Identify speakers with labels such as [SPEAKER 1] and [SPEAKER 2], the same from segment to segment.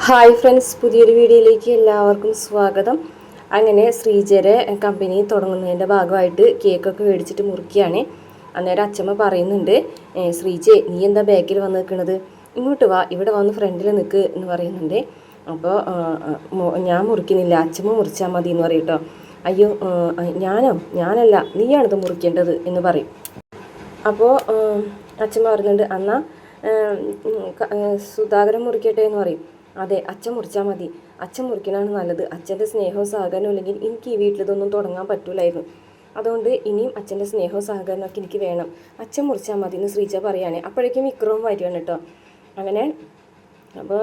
[SPEAKER 1] Hi friends, പുതിയൊരു വീഡിയോയിലേക്ക് എല്ലാവർക്കും സ്വാഗതം. അങ്ങനെ ശ്രീജയുടെ കമ്പനി തുടങ്ങുന്നതിൻ്റെ ഭാഗമായിട്ട് കേക്കൊക്കെ മേടിച്ചിട്ട് മുറിക്കുകയാണ്. അന്നേരം അച്ഛമ്മ പറയുന്നുണ്ട്, ശ്രീജെ നീ എന്താ ബാക്കിൽ വന്ന് നിൽക്കുന്നത്, ഇങ്ങോട്ട് വാ, ഇവിടെ വന്ന് ഫ്രണ്ടിൽ നിൽക്ക് എന്ന് പറയുന്നുണ്ട്. അപ്പോൾ ഞാൻ മുറിക്കുന്നില്ല, അച്ഛമ്മ മുറിച്ചാൽ മതി എന്ന് പറയും കേട്ടോ. അയ്യോ ഞാനല്ല, നീയാണിത് മുറിക്കേണ്ടത് എന്ന് പറയും. അപ്പോൾ അച്ഛമ്മ പറയുന്നുണ്ട്, എന്നാൽ സുധാകരൻ മുറിക്കട്ടെ എന്ന് പറയും. അതെ, അച്ഛൻ മുറിച്ചാൽ മതി, അച്ഛൻ മുറിക്കണമാണ് നല്ലത്. അച്ഛൻ്റെ സ്നേഹവും സഹകരണവും ഇല്ലെങ്കിൽ എനിക്ക് ഈ വീട്ടിലിതൊന്നും തുടങ്ങാൻ പറ്റൂലായിരുന്നു. അതുകൊണ്ട് ഇനിയും അച്ഛൻ്റെ സ്നേഹവും സഹകരണമൊക്കെ എനിക്ക് വേണം, അച്ഛൻ മുറിച്ചാൽ മതി എന്ന് ശ്രീജ പറയുകയാണ്. അപ്പോഴേക്കും വിക്രവും വരികയാണ് കേട്ടോ. അങ്ങനെ അപ്പോൾ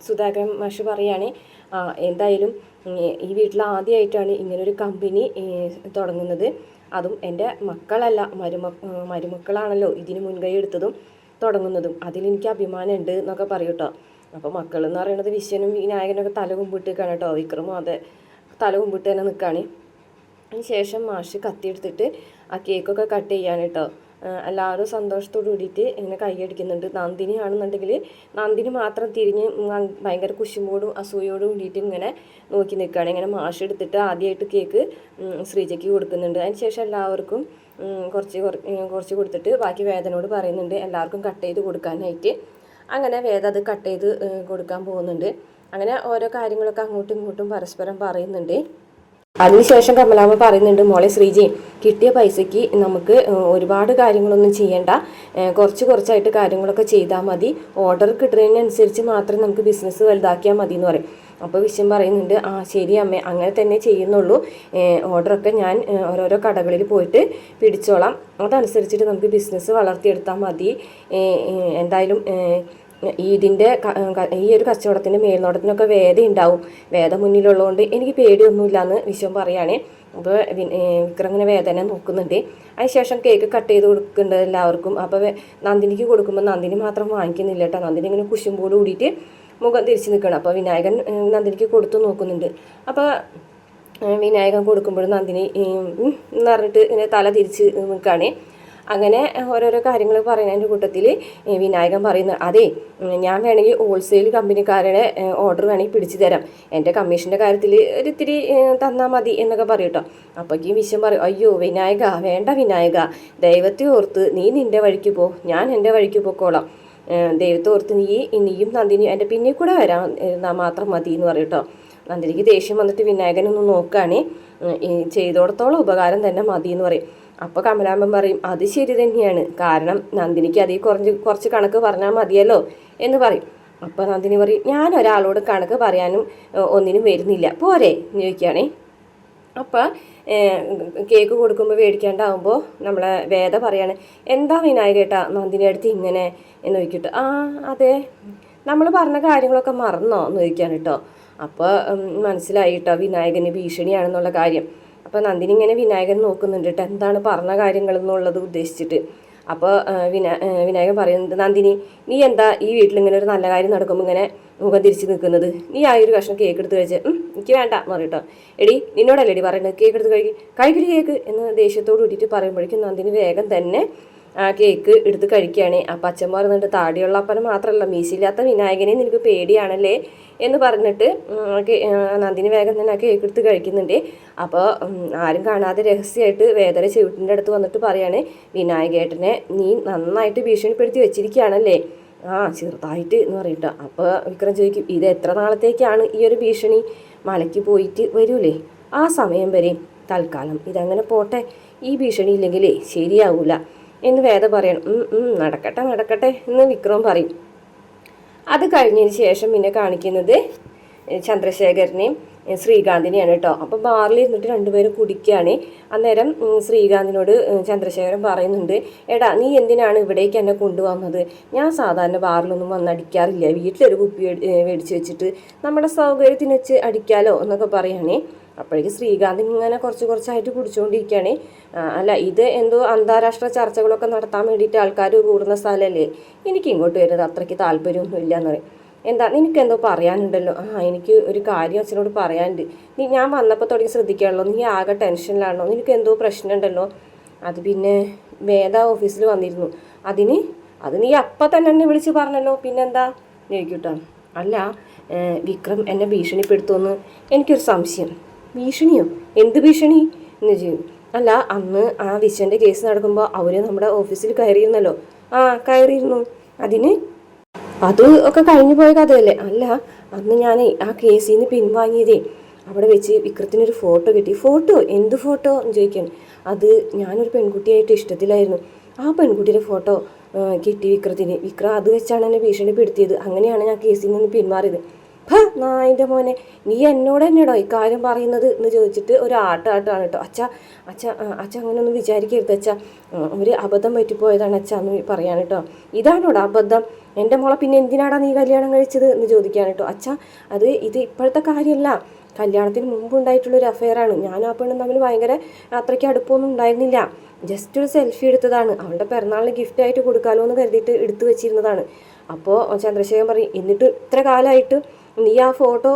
[SPEAKER 1] സുധാകരൻ മാഷ് പറയുകയാണ്, എന്തായാലും ഈ വീട്ടിൽ ആദ്യമായിട്ടാണ് ഇങ്ങനൊരു കമ്പനി തുടങ്ങുന്നത്. അതും എൻ്റെ മക്കളല്ല, മരുമക്കളാണല്ലോ ഇതിന് മുൻകൈ എടുത്തതും തുടങ്ങുന്നതും. അതിലെനിക്ക് അഭിമാനമുണ്ട് എന്നൊക്കെ പറയും കേട്ടോ. അപ്പോൾ മക്കൾ എന്ന് പറയുന്നത് വിശ്വനും വിനായകനൊക്കെ തല കുമ്പിട്ട് നിൽക്കുകയാണ് കേട്ടോ. വിക്രമും അതെ തല കുമ്പിട്ട് തന്നെ നിൽക്കുകയാണ്. അതിന് ശേഷം മാഷ് കത്തിയെടുത്തിട്ട് ആ കേക്കൊക്കെ കട്ട് ചെയ്യാണ് കേട്ടോ. എല്ലാവരും സന്തോഷത്തോട് കൂടിയിട്ട് ഇങ്ങനെ കൈയടിക്കുന്നുണ്ട്. നന്ദിനി ആണെന്നുണ്ടെങ്കിൽ നന്ദിനി മാത്രം തിരിഞ്ഞ് ഭയങ്കര കുശുമ്പോടും അസൂയോടും കൂടിയിട്ട് ഇങ്ങനെ നോക്കി നിൽക്കുകയാണ്. ഇങ്ങനെ മാഷ് എടുത്തിട്ട് ആദ്യമായിട്ട് കേക്ക് ശ്രീജയ്ക്ക് കൊടുക്കുന്നുണ്ട്. അതിന് ശേഷം എല്ലാവർക്കും കുറച്ച് കൊടുത്തിട്ട് ബാക്കി വേദനയോട് പറയുന്നുണ്ട് എല്ലാവർക്കും കട്ട് ചെയ്ത് കൊടുക്കാനായിട്ട്. അങ്ങനെ വേദ അത് കട്ട് ചെയ്ത് കൊടുക്കാൻ പോകുന്നുണ്ട്. അങ്ങനെ ഓരോ കാര്യങ്ങളൊക്കെ അങ്ങോട്ടും ഇങ്ങോട്ടും പരസ്പരം പറയുന്നുണ്ട്. അതിനുശേഷം കമലാമ്മ പറയുന്നുണ്ട്, മോളെ ശ്രീജി, കിട്ടിയ പൈസയ്ക്ക് നമുക്ക് ഒരുപാട് കാര്യങ്ങളൊന്നും ചെയ്യണ്ട, കുറച്ചായിട്ട് കാര്യങ്ങളൊക്കെ ചെയ്താൽ മതി, ഓർഡർ കിട്ടുന്നതിനനുസരിച്ച് മാത്രം നമുക്ക് ബിസിനസ് വലുതാക്കിയാൽ മതി എന്ന് പറയും. അപ്പോൾ വിശ്വം പറയുന്നുണ്ട്, ശരി അമ്മേ, അങ്ങനെ തന്നെ ചെയ്യുന്നുള്ളൂ, ഓർഡറൊക്കെ ഞാൻ ഓരോരോ കടകളിൽ പോയിട്ട് പിടിച്ചോളാം, അതനുസരിച്ചിട്ട് നമുക്ക് ബിസിനസ് വളർത്തിയെടുത്താൽ മതി. എന്തായാലും ഇതിൻ്റെ ഈ ഒരു കച്ചവടത്തിൻ്റെ മേൽനോട്ടത്തിനൊക്കെ വേദ ഉണ്ടാവും, വേദ മുന്നിലുള്ളതുകൊണ്ട് എനിക്ക് പേടിയൊന്നുമില്ല എന്ന് വിശ്വം പറയുകയാണ്. അപ്പോൾ വിക്രമിനെ വേദന നോക്കുന്നുണ്ട്. അതിനുശേഷം കേക്ക് കട്ട് ചെയ്ത് കൊടുക്കുന്നുണ്ട് എല്ലാവർക്കും. അപ്പോൾ നന്ദിനിക്ക് കൊടുക്കുമ്പോൾ നന്ദിനി മാത്രം വാങ്ങിക്കുന്നില്ല കേട്ടോ. നന്ദിനി ഇങ്ങനെ കുശുമ്പോട് കൂടിയിട്ട് മുഖം തിരിച്ച് നിൽക്കണം. അപ്പോൾ വിനായകൻ നന്ദിനിക്ക് കൊടുത്തു നോക്കുന്നുണ്ട്. അപ്പോൾ വിനായകൻ കൊടുക്കുമ്പോഴും നന്ദിനി എന്ന് പറഞ്ഞിട്ട് ഇങ്ങനെ തല തിരിച്ച് നിൽക്കുകയാണ്. അങ്ങനെ ഓരോരോ കാര്യങ്ങൾ പറയുന്നതിൻ്റെ കൂട്ടത്തിൽ വിനായകൻ പറയുന്നത്, അതെ, ഞാൻ വേണമെങ്കിൽ ഹോൾസെയിൽ കമ്പനിക്കാരുടെ ഓർഡർ വേണമെങ്കിൽ പിടിച്ചു തരാം, എൻ്റെ കമ്മീഷൻ്റെ കാര്യത്തിൽ ഒരിത്തിരി തന്നാൽ മതി എന്നൊക്കെ പറയും കേട്ടോ. അപ്പോഴേക്കും വിശ്വം പറയും, അയ്യോ വിനായക, വേണ്ട വിനായക, ദൈവത്തെ ഓർത്ത് നീ നിൻ്റെ വഴിക്ക് പോ, ഞാൻ എൻ്റെ വഴിക്ക് പോയിക്കോളാം, ദൈവത്തെ ഓർത്ത് നീയും നന്ദിനി എൻ്റെ പിന്നിൽ കൂടെ വരാൻ മാത്രം മതി എന്ന് പറയും കേട്ടോ. നന്ദിനിക്ക് ദേഷ്യം വന്നിട്ട് വിനായകനൊന്ന് നോക്കുകയാണ്, ചെയ്തോടത്തോളം ഉപകാരം തന്നെ മതി എന്ന് പറയും. അപ്പോൾ കമലാമ്മൻ പറയും, അത് ശരി തന്നെയാണ്, കാരണം നന്ദിനിക്ക് അതിൽ കുറച്ച് കണക്ക് പറഞ്ഞാൽ മതിയല്ലോ എന്ന് പറയും. അപ്പോൾ നന്ദിനി പറയും, ഞാൻ ഒരാളോട് കണക്ക് പറയാനും ഒന്നിനും വരുന്നില്ല, പോരെ എന്ന് ചോദിക്കുകയാണേ. അപ്പോൾ കേക്ക് കൊടുക്കുമ്പോൾ മേടിക്കാണ്ടാവുമ്പോൾ നമ്മളെ വേദ പറയാണ്, എന്താ വിനായകേട്ടാ നന്ദിനി അടുത്ത് ഇങ്ങനെ എന്ന് ചോദിക്കട്ടെ. അതെ, നമ്മൾ പറഞ്ഞ കാര്യങ്ങളൊക്കെ മറന്നോ എന്ന് ചോദിക്കുകയാണ് കേട്ടോ. അപ്പോൾ മനസ്സിലായി കേട്ടോ വിനായകന് ഭീഷണിയാണെന്നുള്ള കാര്യം. അപ്പോൾ നന്ദിനി ഇങ്ങനെ വിനായകൻ നോക്കുന്നുണ്ട് കേട്ടോ, എന്താണ് പറഞ്ഞ കാര്യങ്ങൾ എന്നുള്ളത് ഉദ്ദേശിച്ചിട്ട്. അപ്പോൾ വിനായകൻ പറയുന്നത്, നന്ദിനി, നീ എന്താ ഈ വീട്ടിൽ ഇങ്ങനെ ഒരു നല്ല കാര്യം നടക്കുമ്പോൾ ഇങ്ങനെ മുഖം തിരിച്ച് നിൽക്കുന്നത്, നീ ആ ഒരു കഷ്ണം കേക്ക് എടുത്ത് കഴിച്ച് എനിക്ക് വേണ്ട എന്ന് പറയട്ടോ. എടി നിന്നോടല്ലേ എടി പറയുന്നത്, കേക്ക് എടുത്ത് കഴിക്കടി കേക്ക് എന്ന് ദേഷ്യത്തോട് കൂട്ടിയിട്ട് പറയുമ്പോഴേക്കും നന്ദിനി വേഗം തന്നെ ആ കേക്ക് എടുത്ത് കഴിക്കുകയാണ്. അപ്പം അച്ഛൻ പറയുന്നുണ്ട്, താടിയുള്ള അപ്പനെ മാത്രമല്ല മീശയില്ലാത്ത വിനായകനെ നിനക്ക് പേടിയാണല്ലേ എന്ന് പറഞ്ഞിട്ട് നന്ദിനി വേഗം തന്നെ ആ കേക്ക് എടുത്ത് കഴിക്കുന്നുണ്ട്. അപ്പോൾ ആരും കാണാതെ രഹസ്യമായിട്ട് വേദന ചെവിട്ടിൻ്റെ അടുത്ത് വന്നിട്ട് പറയാണ്, വിനായകേട്ടനെ നീ നന്നായിട്ട് ഭീഷണിപ്പെടുത്തി വെച്ചിരിക്കുകയാണല്ലേ. ചെറുതായിട്ട് എന്ന് പറയട്ടോ. അപ്പോൾ വിക്രം ചോദിക്കും, ഇത് എത്ര നാളത്തേക്കാണ് ഈ ഒരു ഭീഷണി, മലയ്ക്ക് പോയിട്ട് വരൂലേ, ആ സമയം വരെ തൽക്കാലം ഇതങ്ങനെ പോട്ടെ, ഈ ഭീഷണി ഇല്ലെങ്കിലേ ശരിയാവൂല എന്ന് വേദ പറയണം. നടക്കട്ടെ എന്ന് വിക്രം പറയും. അത് കഴിഞ്ഞതിന് ശേഷം പിന്നെ കാണിക്കുന്നത് ചന്ദ്രശേഖരനെയും ശ്രീകാന്തിനെയാണ് കേട്ടോ. അപ്പോൾ ബാറിൽ ഇരുന്നിട്ട് രണ്ടുപേരും കുടിക്കുകയാണ്. അന്നേരം ശ്രീകാന്തിനോട് ചന്ദ്രശേഖരൻ പറയുന്നുണ്ട്, എടാ നീ എന്തിനാണ് ഇവിടേക്ക് എന്നെ കൊണ്ടുവന്നത്, ഞാൻ സാധാരണ ബാറിലൊന്നും വന്നടിക്കാറില്ല, വീട്ടിലൊരു കുപ്പി മേടിച്ച് വെച്ചിട്ട് നമ്മുടെ സൗകര്യത്തിന് വെച്ച് അടിക്കാലോ എന്നൊക്കെ പറയുകയാണേ. അപ്പോഴേക്ക് ശ്രീകാന്ത് ഇങ്ങനെ കുറച്ചായിട്ട് കുടിച്ചുകൊണ്ടിരിക്കുകയാണ്. അല്ല, ഇത് എന്തോ അന്താരാഷ്ട്ര ചർച്ചകളൊക്കെ നടത്താൻ വേണ്ടിയിട്ട് ആൾക്കാർ കൂടുന്ന സ്ഥലമല്ലേ, എനിക്ക് ഇങ്ങോട്ട് വരുന്നത് അത്രയ്ക്ക് താല്പര്യമൊന്നും ഇല്ല എന്ന് പറയും. എന്താ നിനക്കെന്തോ പറയാനുണ്ടല്ലോ. എനിക്ക് ഒരു കാര്യം അച്ഛനോട് പറയാനുണ്ട്, ഞാൻ വന്നപ്പോൾ തുടങ്ങി ശ്രദ്ധിക്കാണല്ലോ, നീ ആകെ ടെൻഷനിലാണല്ലോ, നിനക്ക് എന്തോ പ്രശ്നമുണ്ടല്ലോ. അത് പിന്നെ വേദ ഓഫീസിൽ വന്നിരുന്നു, അത് നീ അപ്പം തന്നെ എന്നെ വിളിച്ച് പറഞ്ഞല്ലോ, പിന്നെന്താ ചോദിക്കൂട്ടോ. അല്ല വിക്രം എന്നെ ഭീഷണിപ്പെടുത്തുമെന്ന് എനിക്കൊരു സംശയം. ഭീഷണിയോ? എന്ത് ഭീഷണി എന്ന് ചെയ്യും. അല്ല, അന്ന് ആ വിശ്വൻ്റെ കേസ് നടക്കുമ്പോൾ അവർ നമ്മുടെ ഓഫീസിൽ കയറിയിരുന്നല്ലോ. ആ, കയറിയിരുന്നു. അതിന് അത് ഒക്കെ കഴിഞ്ഞു പോയ കഥയല്ലേ. അല്ല, അന്ന് ഞാൻ ആ കേസിൽ നിന്ന് പിൻവാങ്ങിയതേ അവിടെ വെച്ച് വിക്രത്തിനൊരു ഫോട്ടോ കിട്ടി. ഫോട്ടോ? എന്ത് ഫോട്ടോ എന്ന് ചോദിക്കാൻ. അത് ഞാനൊരു പെൺകുട്ടിയായിട്ട് ഇഷ്ടത്തിലായിരുന്നു. ആ പെൺകുട്ടിയുടെ ഫോട്ടോ കിട്ടി വിക്രത്തിന്. വിക്രം അത് വെച്ചാണ് എന്നെ ഭീഷണിപ്പെടുത്തിയത്. അങ്ങനെയാണ് ഞാൻ കേസിൽ നിന്ന് പിന്മാറിയത്. നായിൻ്റെ മോനെ, നീ എന്നോട് തന്നെയാണോ ഇക്കാര്യം പറയുന്നത് എന്ന് ചോദിച്ചിട്ട് ഒരു ആട്ടാണ് കേട്ടോ. അച്ഛ അങ്ങനെയൊന്നും വിചാരിക്കരുത് അച്ഛ, ഒരു അബദ്ധം പറ്റിപ്പോയതാണ് അച്ഛ എന്ന് പറയാൻ കേട്ടോ. ഇതാണോടാ അബദ്ധം? എൻ്റെ മോളെ പിന്നെ എന്തിനാടാ നീ കല്യാണം കഴിച്ചത് എന്ന് ചോദിക്കാൻ കേട്ടോ. ഇത് ഇപ്പോഴത്തെ കാര്യമല്ല, കല്യാണത്തിന് മുമ്പ് ഉണ്ടായിട്ടുള്ളൊരു അഫെയറാണ്. ഞാനും ആ പെണ്ണും തമ്മിൽ ഭയങ്കര അത്രയ്ക്ക് അടുപ്പമൊന്നും ഉണ്ടായിരുന്നില്ല. ജസ്റ്റ് ഒരു സെൽഫി എടുത്തതാണ്. അവളുടെ പിറന്നാളിന് ഗിഫ്റ്റായിട്ട് കൊടുക്കാമല്ലോ എന്ന് കരുതിയിട്ട് എടുത്തു വെച്ചിരുന്നതാണ്. അപ്പോൾ ചന്ദ്രശേഖരൻ പറയും, എന്നിട്ട് ഇത്ര കാലമായിട്ട് നീ ആ ഫോട്ടോ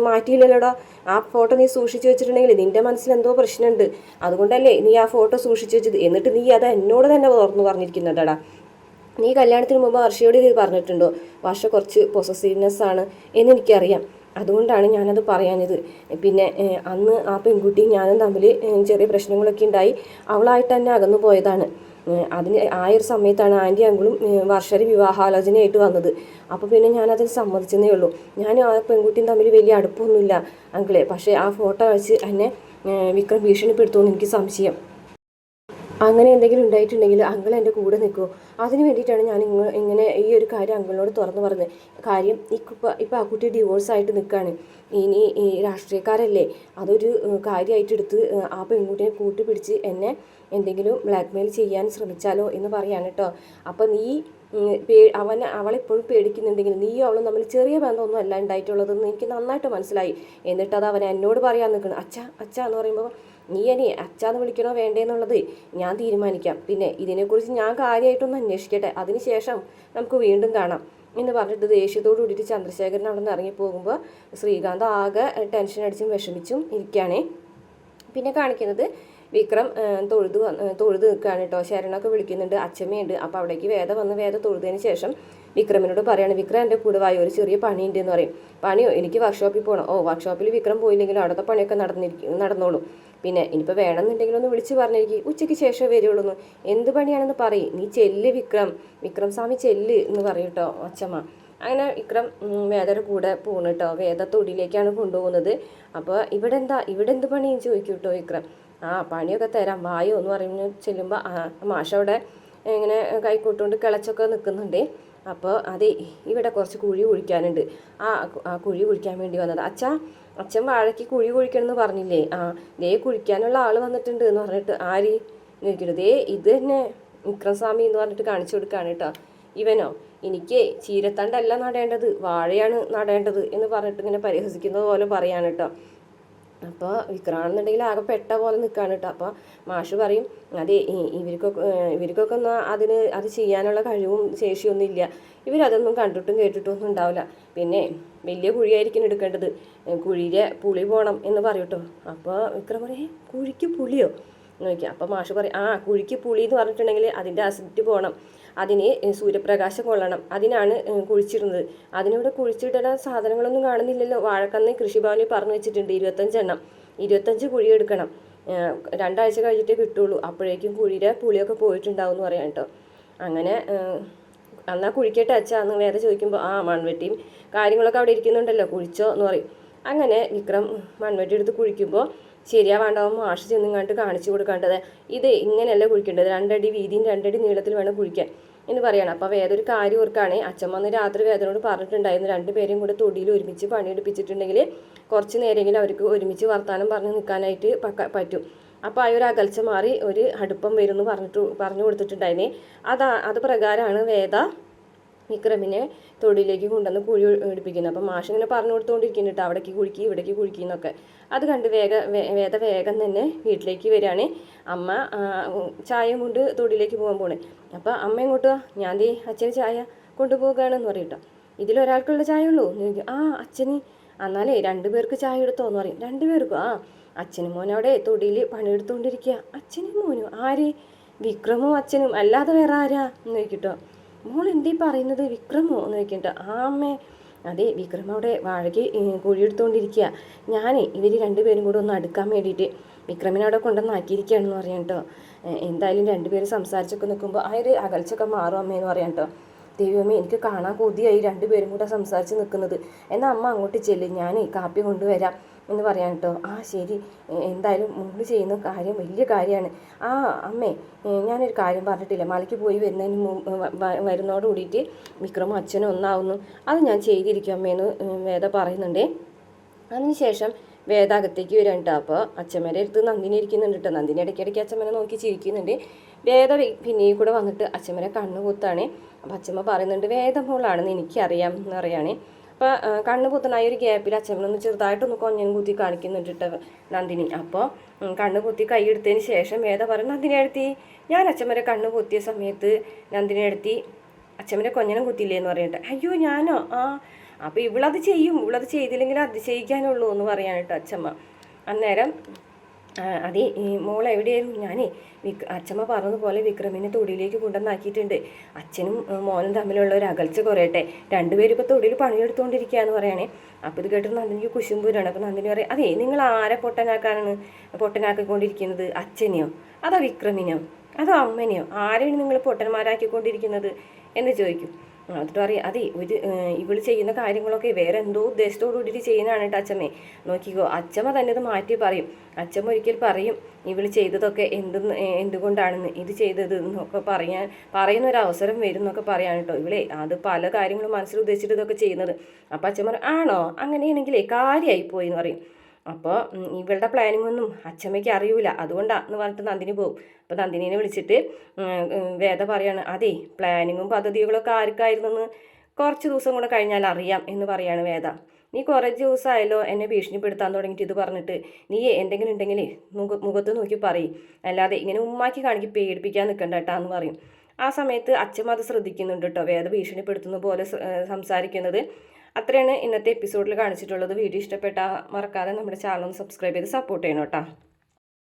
[SPEAKER 1] മാറ്റിയില്ലല്ലോടാ. ആ ഫോട്ടോ നീ സൂക്ഷിച്ചു വെച്ചിട്ടുണ്ടെങ്കിൽ നിന്റെ മനസ്സിൽ എന്തോ പ്രശ്നമുണ്ട്. അതുകൊണ്ടല്ലേ നീ ആ ഫോട്ടോ സൂക്ഷിച്ചു വെച്ചത്. എന്നിട്ട് നീ അത് എന്നോട് തന്നെ തുറന്നു പറഞ്ഞിരിക്കുന്നുണ്ടടാ. നീ കല്യാണത്തിന് മുമ്പ് വർഷയോട് ഇത് പറഞ്ഞിട്ടുണ്ടോ? വർഷ കുറച്ച് പൊസസീവ്നെസ് ആണ് എന്നെനിക്കറിയാം. അതുകൊണ്ടാണ് ഞാനത് പറയാഞ്ഞത്. പിന്നെ അന്ന് ആ പെൺകുട്ടിയും ഞാനും തമ്മിൽ ചെറിയ പ്രശ്നങ്ങളൊക്കെ ഉണ്ടായി. അവളായിട്ട് തന്നെ അകന്നു പോയതാണ്. അതിന് ഒരു സമയത്താണ് ആൻറ്റി അങ്കിളും വർഷയുടെ വിവാഹാലോചനയായിട്ട് വന്നത്. അപ്പോൾ പിന്നെ ഞാനതിന് സമ്മതിച്ചെന്നേ ഉള്ളൂ. ഞാനും ആ പെൺകുട്ടിയും തമ്മിൽ വലിയ അടുപ്പമൊന്നുമില്ല അങ്കിളെ. പക്ഷേ ആ ഫോട്ടോ വെച്ച് എന്നെ വിക്രം ഭീഷണിപ്പെടുത്തുമെന്ന് എനിക്ക് സംശയം. അങ്ങനെ എന്തെങ്കിലും ഉണ്ടായിട്ടുണ്ടെങ്കിൽ അങ്കിൾ എൻ്റെ കൂടെ നിൽക്കുമോ? അതിന് വേണ്ടിയിട്ടാണ് ഞാൻ ഇങ്ങനെ ഈ ഒരു കാര്യം അങ്കിളിനോട് തുറന്നു പറഞ്ഞത്. കാര്യം ഇപ്പോൾ ആ കുട്ടി ഡിവോഴ്സായിട്ട് നിൽക്കുകയാണ്. ഇനി ഈ രാഷ്ട്രീയക്കാരല്ലേ അതൊരു കാര്യമായിട്ട് എടുത്ത് ആ പെൺകുട്ടിയെ കൂട്ടിപ്പിടിച്ച് എന്നെ എന്തെങ്കിലും ബ്ലാക്ക്മെയിൽ ചെയ്യാൻ ശ്രമിച്ചാലോ എന്ന് പറയാണ് കേട്ടോ. അപ്പോൾ നീ അവളെപ്പോഴും പേടിക്കുന്നുണ്ടെങ്കിൽ നീയും അവളും തമ്മിൽ ചെറിയ ബന്ധമൊന്നും അല്ല ഉണ്ടായിട്ടുള്ളതെന്ന് എനിക്ക് നന്നായിട്ട് മനസ്സിലായി. എന്നിട്ടത് അവൻ എന്നോട് പറയാൻ നിൽക്കണം. അച്ഛ എന്ന് പറയുമ്പോൾ നീ ഇനി അച്ഛാന്ന് വിളിക്കണോ വേണ്ടേന്നുള്ളത് ഞാൻ തീരുമാനിക്കാം. പിന്നെ ഇതിനെക്കുറിച്ച് ഞാൻ കാര്യമായിട്ടൊന്ന് അന്വേഷിക്കട്ടെ, അതിനുശേഷം നമുക്ക് വീണ്ടും കാണാം എന്ന് പറഞ്ഞിട്ട് ദേഷ്യത്തോടു കൂടിയിട്ട് ചന്ദ്രശേഖരൻ അവിടെ നിന്ന് ഇറങ്ങിപ്പോകുമ്പോൾ ശ്രീകാന്ത് ആകെ ടെൻഷൻ അടിച്ചും വിഷമിച്ചും ഇരിക്കുകയാണേ. പിന്നെ കാണിക്കുന്നത് വിക്രം തൊഴുത് നിൽക്കുകയാണ് കേട്ടോ. ശരണമൊക്കെ വിളിക്കുന്നുണ്ട്, അച്ഛമ്മയുണ്ട്. അപ്പോൾ അവിടേക്ക് വേദ തൊഴുതതിന് ശേഷം വിക്രമിനോട് പറയാണ്, വിക്രം എൻ്റെ കൂടെ വായോ, ഒരു ചെറിയ പണിയുണ്ട് എന്ന് പറയും. പണിയോ? എനിക്ക് വർക്ക്ഷോപ്പിൽ പോകണം. വർക്ക്ഷോപ്പിൽ വിക്രം പോയില്ലെങ്കിലും അവിടുത്തെ പണിയൊക്കെ നടന്നോളും. പിന്നെ ഇനിയിപ്പോൾ വേണമെന്നുണ്ടെങ്കിലും ഒന്ന് വിളിച്ച് പറഞ്ഞിരിക്കും, ഉച്ചയ്ക്ക് ശേഷം വരുള്ളൂ. എന്ത് പണിയാണെന്ന് പറയും. നീ ചെല്ല് വിക്രം സ്വാമി ചെല്ല് എന്ന് പറയും കേട്ടോ അച്ഛമ്മ. അങ്ങനെ വിക്രം വേദയുടെ കൂടെ പോകണം കേട്ടോ. വേദ തൊടിയിലേക്കാണ് കൊണ്ടുപോകുന്നത്. അപ്പോൾ ഇവിടെ എന്ത് പണിയും ചോദിക്കും കേട്ടോ വിക്രം. പണിയൊക്കെ തരാം വായോ എന്ന് പറയുമ്പോൾ ചെല്ലുമ്പോൾ മാഷ അവിടെ ഇങ്ങനെ കൈക്കൂട്ടുകൊണ്ട് കിളച്ചൊക്കെ നിൽക്കുന്നുണ്ട്. അപ്പോൾ അതെ, ഇവിടെ കുറച്ച് കുഴി കുഴിക്കാനുണ്ട്. ആ കുഴി കുഴിക്കാൻ വേണ്ടി വന്നത്. അച്ഛൻ വാഴയ്ക്ക് കുഴി കുഴിക്കണമെന്ന് പറഞ്ഞില്ലേ? ദേ കുഴിക്കാനുള്ള ആൾ വന്നിട്ടുണ്ട് എന്ന് പറഞ്ഞിട്ട് ആര് നോക്കിയിട്ട് ഇത് തന്നെ വിക്രം സ്വാമി എന്ന് പറഞ്ഞിട്ട് കാണിച്ചു കൊടുക്കുകയാണ് കേട്ടോ. ഇവനോ? എനിക്ക് ചീരത്തണ്ടല്ല നടേണ്ടത്, വാഴയാണ് നടേണ്ടത് എന്ന് പറഞ്ഞിട്ട് ഇങ്ങനെ പരിഹസിക്കുന്നത് പോലെ പറയാണ് കേട്ടോ. അപ്പോൾ വിക്രമാണെന്നുണ്ടെങ്കിൽ ആകെ പെട്ട പോലെ നിൽക്കുകയാണ് കേട്ടോ. അപ്പോൾ മാഷ് പറയും, അതെ ഇവർക്കൊക്കെ ഒന്നും അത് ചെയ്യാനുള്ള കഴിവും ശേഷിയൊന്നും ഇല്ല. ഇവരതൊന്നും കണ്ടിട്ടും കേട്ടിട്ടും ഒന്നും ഉണ്ടാവില്ല. പിന്നെ വലിയ കുഴിയായിരിക്കും എടുക്കേണ്ടത്, കുഴിയിലെ പുളി പോകണം എന്ന് പറയും കേട്ടോ. അപ്പോൾ വിക്രം പറയും, കുഴിക്ക് പുളിയോ നോക്കിയാൽ. അപ്പോൾ മാഷ് പറയും, കുഴിക്ക് പുളി എന്ന് പറഞ്ഞിട്ടുണ്ടെങ്കിൽ അതിൻ്റെ അസിഡിറ്റി പോകണം, അതിന് സൂര്യപ്രകാശം കൊള്ളണം, അതിനാണ് കുഴിച്ചിടുന്നത്. അതിനിവിടെ കുഴിച്ചിടുന്ന സാധനങ്ങളൊന്നും കാണുന്നില്ലല്ലോ. വാഴക്കന്ന് കൃഷിഭവനിൽ പറഞ്ഞു വെച്ചിട്ടുണ്ട് 25 എണ്ണം, 25 കുഴി എടുക്കണം. 2 ആഴ്ച കഴിഞ്ഞിട്ടേ കിട്ടുള്ളൂ. അപ്പോഴേക്കും കുഴിയുടെ പുളിയൊക്കെ പോയിട്ടുണ്ടാവും എന്ന് പറയാം കേട്ടോ. അങ്ങനെ എന്നാൽ കുഴിക്കട്ടെ അച്ഛാ എന്ന് വേറെ ചോദിക്കുമ്പോൾ മൺവെട്ടിയും കാര്യങ്ങളൊക്കെ അവിടെ ഇരിക്കുന്നുണ്ടല്ലോ, കുഴിച്ചോ എന്ന് പറയും. അങ്ങനെ വിക്രം മൺവെട്ടി എടുത്ത് കുഴിക്കുമ്പോൾ ശരിയാവാണ്ടാവും മാഷ് ചെന്നിങ്ങാണ്ട് കാണിച്ചു കൊടുക്കേണ്ടത്. ഇത് ഇങ്ങനെയല്ല കുഴിക്കേണ്ടത്, 2 അടി വീതിയും 2 അടി നീളത്തിൽ വേണം കുഴിക്കാൻ എന്ന് പറയണം. അപ്പോൾ വേദൊരു കാര്യം ഓർക്കാണേ, അച്ഛൻ വന്ന് രാത്രി വേദനോട് പറഞ്ഞിട്ടുണ്ടായിരുന്നു, 2 പേരും കൂടെ തൊടിയിൽ ഒരുമിച്ച് പണിയെടുപ്പിച്ചിട്ടുണ്ടെങ്കിൽ കുറച്ച് നേരമെങ്കിലും അവർക്ക് ഒരുമിച്ച് വർത്താനം പറഞ്ഞ് നിൽക്കാനായിട്ട് പറ്റും. അപ്പോൾ ഒരു അകൽച്ച മാറി ഒരു അടുപ്പം വരും എന്ന് പറഞ്ഞു കൊടുത്തിട്ടുണ്ടായിരുന്നേ. അത് പ്രകാരമാണ് വേദ വിക്രമിനെ തൊടിയിലേക്ക് കൊണ്ടുവന്ന് കുഴി എടുപ്പിക്കുന്നത്. അപ്പം മാഷ് ഇങ്ങനെ പറഞ്ഞു കൊടുത്തുകൊണ്ടിരിക്കുന്നുണ്ട്, അവിടേക്ക് കുഴിക്കി ഇവിടേക്ക് കുഴിക്കി എന്നൊക്കെ. അത് കണ്ട് വേദ വേഗം തന്നെ വീട്ടിലേക്ക് വരികയാണ്. അമ്മ ചായയും കൊണ്ട് തൊടിയിലേക്ക് പോകാൻ പോണേ. അപ്പോൾ അമ്മ ഇങ്ങോട്ട് ഞാൻ അച്ഛന് ചായ കൊണ്ടുപോകുകയാണെന്ന് പറയും കേട്ടോ. ഇതിലൊരാൾക്കുള്ള ചായ ഉള്ളൂ എന്ന് ചോദിക്കും. അച്ഛന് എന്നാലേ 2 പേർക്ക് ചായ എടുത്തോന്ന് പറയും. 2 പേർക്കും? അച്ഛനും മോനും അവിടെ തൊടിയിൽ പണിയെടുത്തുകൊണ്ടിരിക്കുക. അച്ഛനും മോനും? ആര്? വിക്രമും അച്ഛനും, അല്ലാതെ വേറെ ആരാ എന്ന് ചോദിക്കട്ടോ. മോൾ എന്തീ പറയുന്നത്, വിക്രമോ എന്ന് ചോദിക്കട്ടോ. അമ്മേ അതെ വിക്രം അവിടെ വാഴയ്ക്ക് കുഴിയെടുത്തുകൊണ്ടിരിക്കുക. ഞാൻ ഇവർ രണ്ടുപേരും കൂടെ ഒന്ന് അടുക്കാൻ വേണ്ടിയിട്ട് വിക്രമിനെ അവിടെ കൊണ്ടുവന്നാക്കിയിരിക്കുകയാണെന്ന് പറയാം കേട്ടോ. എന്തായാലും രണ്ടുപേരും സംസാരിച്ചൊക്കെ നിൽക്കുമ്പോൾ ആ ഒരു അകൽച്ചൊക്കെ മാറും അമ്മയെന്ന് പറയാം കേട്ടോ. ദൈവമേ എനിക്ക് കാണാൻ കൊതിയായി രണ്ടുപേരും കൂടെ സംസാരിച്ച് നിൽക്കുന്നത്. എന്നാൽ അമ്മ അങ്ങോട്ട് ചെല്ലും, ഞാൻ കാപ്പി കൊണ്ടുവരാം എന്ന് പറയാം കേട്ടോ. ആ ശരി, എന്തായാലും മോള് ചെയ്യുന്ന കാര്യം വലിയ കാര്യമാണ്. ആ അമ്മേ, ഞാനൊരു കാര്യം പറഞ്ഞിട്ടില്ല, മലയ്ക്ക് പോയി വരുന്നതോട് കൂടിയിട്ട് വിക്രമും അച്ഛനും ഒന്നാവുന്നു. അത് ഞാൻ ചെയ്തിരിക്കും അമ്മേന്ന് വേദ പറയുന്നുണ്ടേ. അതിനുശേഷം വേദ അകത്തേക്ക് വരാൻ കേട്ടോ. അപ്പോൾ അച്ഛമ്മേടെ അടുത്ത് നന്ദിനി ഇരിക്കുന്നുണ്ട് കേട്ടോ. നന്ദിനി ഇടയ്ക്കിടയ്ക്ക് അച്ഛമ്മനെ നോക്കി ചിരിക്കുന്നുണ്ട്. വേദ പിന്നെയും കൂടെ വന്നിട്ട് അച്ഛമ്മനെ കണ്ണു കൂത്താണ്. അപ്പോൾ അച്ഛമ്മ പറയുന്നുണ്ട് വേദ മോളാണെന്ന് എനിക്കറിയാം എന്ന് പറയുകയാണ്. അപ്പോൾ കണ്ണ് കുത്തനായ ഒരു ഗ്യാപ്പിൽ അച്ഛമ്മനൊന്ന് ചെറുതായിട്ടൊന്ന് കൊഞ്ഞനും കുത്തി കാണിക്കുന്നുണ്ട് കേട്ടോ നന്ദിനി. അപ്പോൾ കണ്ണ് കുത്തി കൈയെടുത്തതിന് ശേഷം വേദ പറയും നന്ദിനി എടുത്തി, ഞാൻ അച്ഛമ്മരെ കണ്ണ് കുത്തിയ സമയത്ത് നന്ദിനി എടുത്തി അച്ഛമ്മരെ കൊഞ്ഞനം കുത്തിയില്ലേ എന്ന് പറയട്ടെ. അയ്യോ ഞാനോ? ആ അപ്പോൾ ഇവളത് ചെയ്യും, ഇവളത് ചെയ്തില്ലെങ്കിൽ അതിശയിക്കാനുള്ളൂ എന്ന് പറയാൻ കേട്ടോ അച്ഛമ്മ. അന്നേരം അതെ മോൾ എവിടെയായിരുന്നു? ഞാനേ അച്ഛമ്മ പറഞ്ഞതുപോലെ വിക്രമിനെ തൊടിയിലേക്ക് കൊണ്ടുവന്നാക്കിയിട്ടുണ്ട്. അച്ഛനും മോനും തമ്മിലുള്ള ഒരു അകൽച്ച കുറയട്ടെ, രണ്ടുപേരും ഇപ്പോൾ തൊടിയിൽ പണിയെടുത്തുകൊണ്ടിരിക്കുകയെന്ന് പറയുകയാണേ. അപ്പോൾ ഇത് കേട്ടിട്ട് നന്ദിനിക്ക് കുശുമ്പൂരാണ്. അപ്പോൾ നന്ദിനി പറയും അതെ നിങ്ങൾ ആരെ പൊട്ടനാക്കിക്കൊണ്ടിരിക്കുന്നത്? അച്ഛനെയോ അതോ വിക്രമിനെയോ അതോ അമ്മനെയോ? ആരെയാണ് നിങ്ങൾ പൊട്ടന്മാരാക്കിക്കൊണ്ടിരിക്കുന്നത് എന്ന് ചോദിക്കും. എന്നിട്ട് പറയും അതെ ഇവൾ ചെയ്യുന്ന കാര്യങ്ങളൊക്കെ വേറെ എന്തോ ഉദ്ദേശത്തോടു കൂടിയിട്ട് ചെയ്യുന്നതാണ് കേട്ടോ അച്ഛമ്മേ. നോക്കിക്കോ, അച്ഛമ്മ തന്നെ ഇത് മാറ്റി പറയും. അച്ഛമ്മ ഒരിക്കൽ പറയും ഇവൾ ചെയ്തതൊക്കെ എന്തുകൊണ്ടാണെന്ന്, ഇത് ചെയ്തത് എന്നൊക്കെ പറയുന്ന ഒരു അവസരം വരും എന്നൊക്കെ പറയാൻ കേട്ടോ. ഇവളെ അത് പല കാര്യങ്ങളും മനസ്സിൽ ഉദ്ദേശിച്ചിട്ട് ഇതൊക്കെ ചെയ്യുന്നത്. അപ്പോൾ അച്ഛമ്മ പറയും ആണോ, അങ്ങനെയാണെങ്കിലേ കാര്യമായിപ്പോയി എന്ന് പറയും. അപ്പോൾ ഇവളുടെ പ്ലാനിങ് ഒന്നും അച്ഛമ്മയ്ക്ക് അറിയൂല, അതുകൊണ്ടാന്ന് പറഞ്ഞിട്ട് നന്ദിനി പോകും. അപ്പോൾ നന്ദിനിനെ വിളിച്ചിട്ട് വേദ പറയാണ് അതെ പ്ലാനിങ്ങും പദ്ധതികളൊക്കെ ആർക്കായിരുന്നെന്ന് കുറച്ച് ദിവസം കൂടെ കഴിഞ്ഞാൽ അറിയാം എന്ന് പറയാണ് വേദ. നീ കുറേ ദിവസമായല്ലോ എന്നെ ഭീഷണിപ്പെടുത്താൻ തുടങ്ങിയിട്ട് ഇത് പറഞ്ഞിട്ട്. നീ എന്തെങ്കിലും ഉണ്ടെങ്കിൽ മുഖത്ത് നോക്കി പറയും, അല്ലാതെ ഇങ്ങനെ ഉമ്മാക്കി കാണിക്ക് പേടിപ്പിക്കാൻ നിൽക്കണ്ട കേട്ടോ എന്ന് പറയും. ആ സമയത്ത് അച്ഛമ്മ അത് ശ്രദ്ധിക്കുന്നുണ്ട് കേട്ടോ, വേദ ഭീഷണിപ്പെടുത്തുന്ന പോലെ സംസാരിക്കുന്നത്. അത്രയാണ് ഇന്നത്തെ എപ്പിസോഡിൽ കാണിച്ചിട്ടുള്ളത്. വീഡിയോ ഇഷ്ടപ്പെട്ടാൽ മറക്കാതെ നമ്മുടെ ചാനൽ ഒന്ന് സബ്സ്ക്രൈബ് ചെയ്ത് സപ്പോർട്ട് ചെയ്യണം കേട്ടോ.